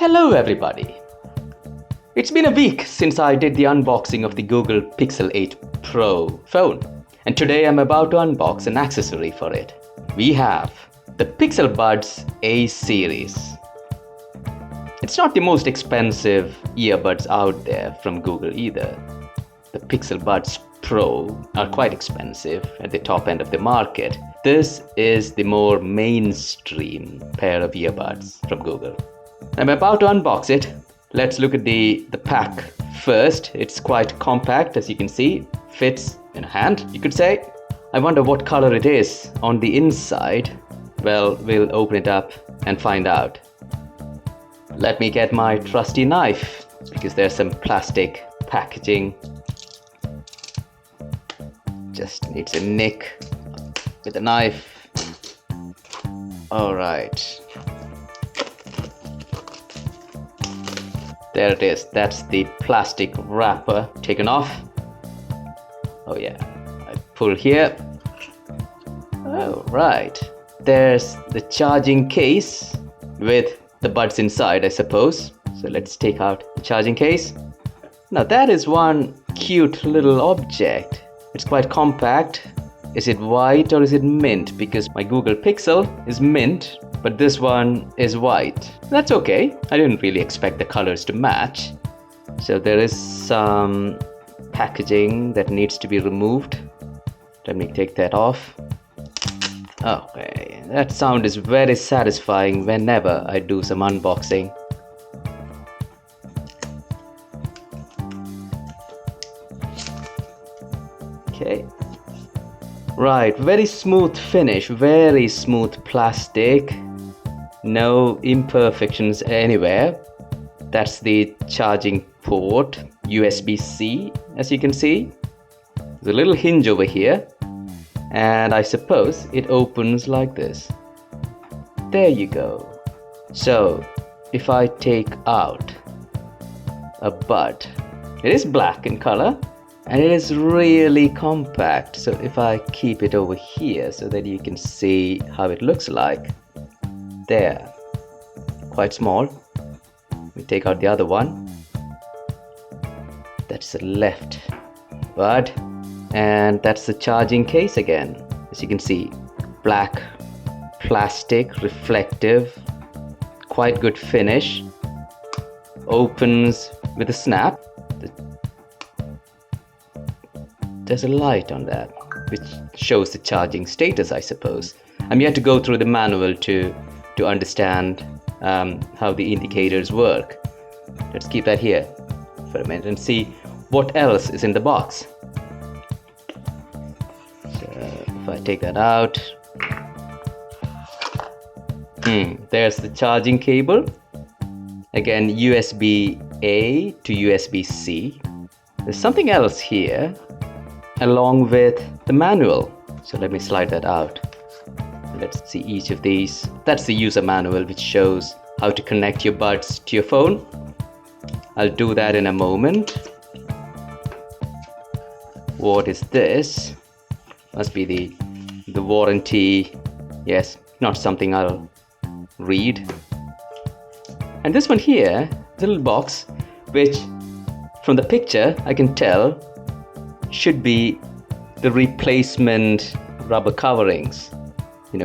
Hello everybody! It's been a week since I did the unboxing of the Google Pixel 8 Pro phone, and today I'm about to unbox an accessory for it. We have the Pixel Buds A series. It's not the most expensive earbuds out there from Google either. The Pixel Buds Pro are quite expensive at the top end of the market. This is the more mainstream pair of earbuds from Google. I'm about to unbox it. Let's look at the pack first. It's quite compact, as you can see. Fits in a hand, you could say. I wonder what color it is on the inside. Well, we'll open it up and find out. Let me get my trusty knife, because there's some plastic packaging. Just needs a nick with a knife. All right. There it is. That's the plastic wrapper taken off. Oh yeah, I pull here. Oh right. There's the charging case with the buds inside, I suppose. So let's take out the charging case. Now that is one cute little object. It's quite compact. Is it white or is it mint? Because my Google Pixel is mint, but this one is white. That's okay. I didn't really expect the colors to match. So there is some packaging that needs to be removed. Let me take that off. Okay, that sound is very satisfying whenever I do some unboxing. Okay. Right, very smooth finish, very smooth plastic. No imperfections anywhere. That's the charging port, USB-C, as you can see. There's a little hinge over here, and I suppose it opens like this. There you go. So, if I take out a bud, it is black in color, and it is really compact. So if I keep it over here so that you can see how it looks like. There, quite small. We take out the other one. That's the left bud, and that's the charging case again. As you can see, black plastic, reflective, quite good finish. Opens with a snap. There's a light on that, which shows the charging status, I suppose. I'm yet to go through the manual to understand how the indicators work. Let's keep that here for a minute and see what else is in the box. So if I take that out, there's the charging cable. Again, USB-A to USB-C. There's something else here along with the manual. So let me slide that out. Let's see each of these. That's the user manual, which shows how to connect your buds to your phone. I'll do that in a moment. What is this? Must be the warranty. Yes, not something I'll read. And this one here, the little box, which from the picture I can tell should be the replacement rubber coverings,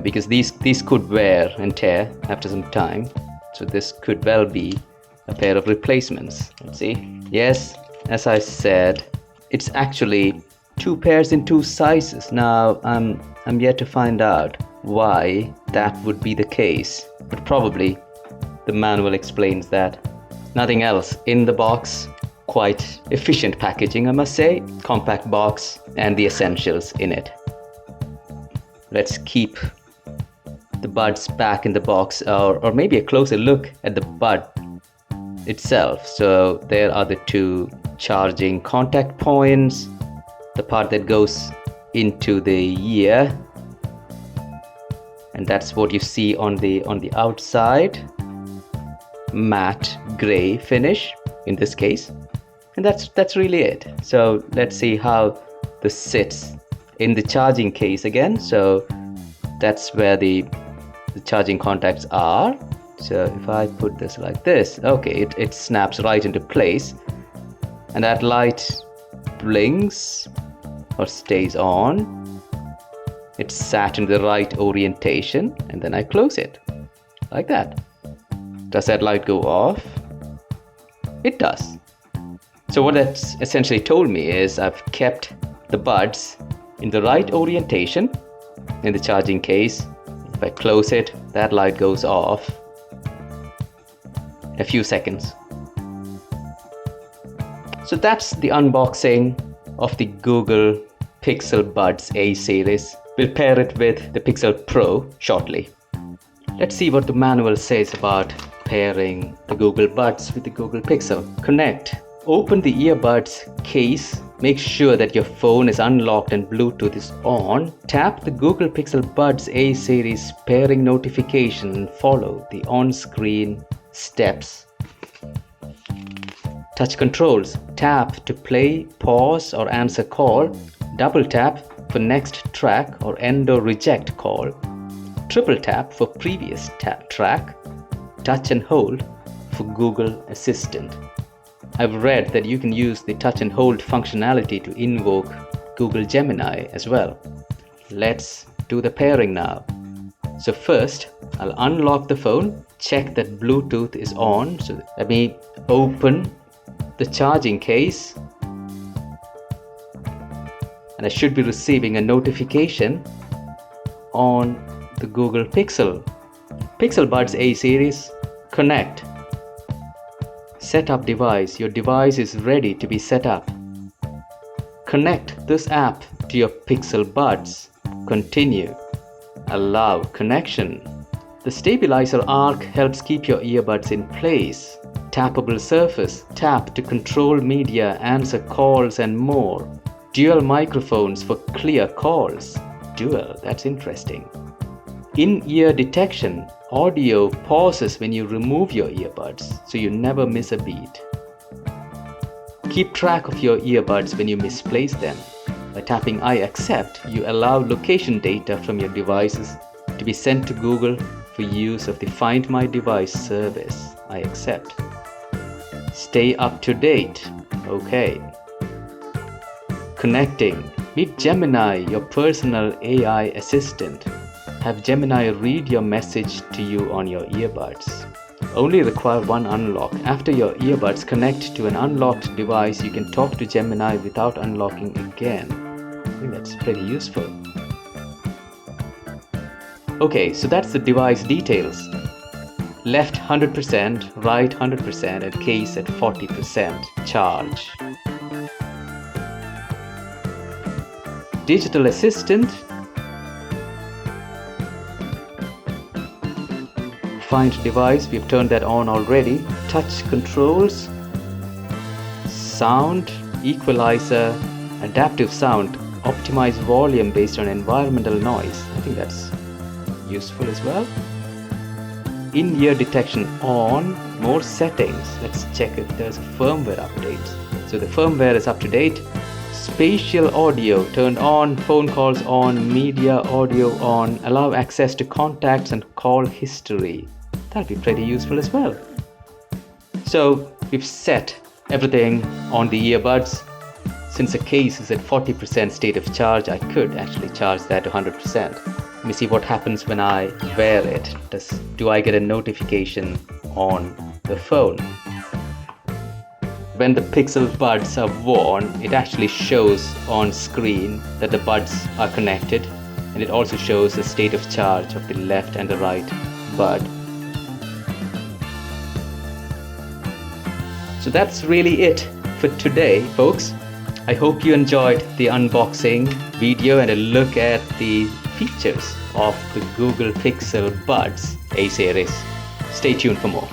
because these could wear and tear after some time. So this could well be a pair of replacements. Let's see. Yes, as I said, it's actually two pairs in two sizes. Now I'm yet to find out why that would be the case, but probably the manual explains that. Nothing else in the box. Quite efficient packaging, I must say. Compact box and the essentials in it. Let's keep the buds back in the box, or maybe a closer look at the bud itself. So there are the two charging contact points, the part that goes into the ear, and that's what you see on the outside. Matte gray finish in this case. And that's really it. So let's see how this sits in the charging case again. So that's where the charging contacts are. So if I put this like this, okay, it snaps right into place, and that light blinks or stays on. It's sat in the right orientation, and then I close it like that. Does that light go off? It does. So what that's essentially told me is I've kept the buds in the right orientation in the charging case. If I close it, that light goes off in a few seconds. So that's the unboxing of the Google Pixel Buds A series. We'll pair it with the Pixel Pro shortly. Let's see what the manual says about pairing the Google Buds with the Google Pixel. Connect. Open the earbuds case. Make sure that your phone is unlocked and Bluetooth is on. Tap the Google Pixel Buds A series pairing notification and follow the on-screen steps. Touch controls. Tap to play, pause or answer call. Double tap for next track or end or reject call. Triple tap for previous track. Touch and hold for Google Assistant. I've read that you can use the touch and hold functionality to invoke Google Gemini as well. Let's do the pairing now. So first, I'll unlock the phone, check that Bluetooth is on. So let me open the charging case, and I should be receiving a notification on the Google Pixel. Pixel Buds A series, connect. Set up device. Your device is ready to be set up. Connect this app to your Pixel Buds. Continue. Allow connection. The stabilizer arc helps keep your earbuds in place. Tappable surface. Tap to control media, answer calls and more. Dual microphones for clear calls. Dual, that's interesting. In-ear detection. Audio pauses when you remove your earbuds, so you never miss a beat. Keep track of your earbuds when you misplace them. By tapping I accept, you allow location data from your devices to be sent to Google for use of the Find My Device service. I accept. Stay up to date. Okay. Connecting. Meet Gemini, your personal AI assistant. Have Gemini read your message to you on your earbuds. Only require one unlock. After your earbuds connect to an unlocked device, you can talk to Gemini without unlocking again. I think that's pretty useful. Okay, so that's the device details. Left 100%, right 100%, and case at 40% charge. Digital assistant. Find device, we've turned that on already. Touch controls, sound, equalizer, adaptive sound, optimize volume based on environmental noise. I think that's useful as well. In-ear detection on, more settings. Let's check if there's a firmware update. So the firmware is up to date. Spatial audio turned on, phone calls on, media audio on, allow access to contacts and call history. That'll be pretty useful as well. So we've set everything on the earbuds. Since the case is at 40% state of charge, I could actually charge that to 100%. Let me see what happens when I wear it. Do I get a notification on the phone? When the Pixel Buds are worn, it actually shows on screen that the buds are connected, and it also shows the state of charge of the left and the right bud. So that's really it for today, folks. I hope you enjoyed the unboxing video and a look at the features of the Google Pixel Buds A series. Stay tuned for more.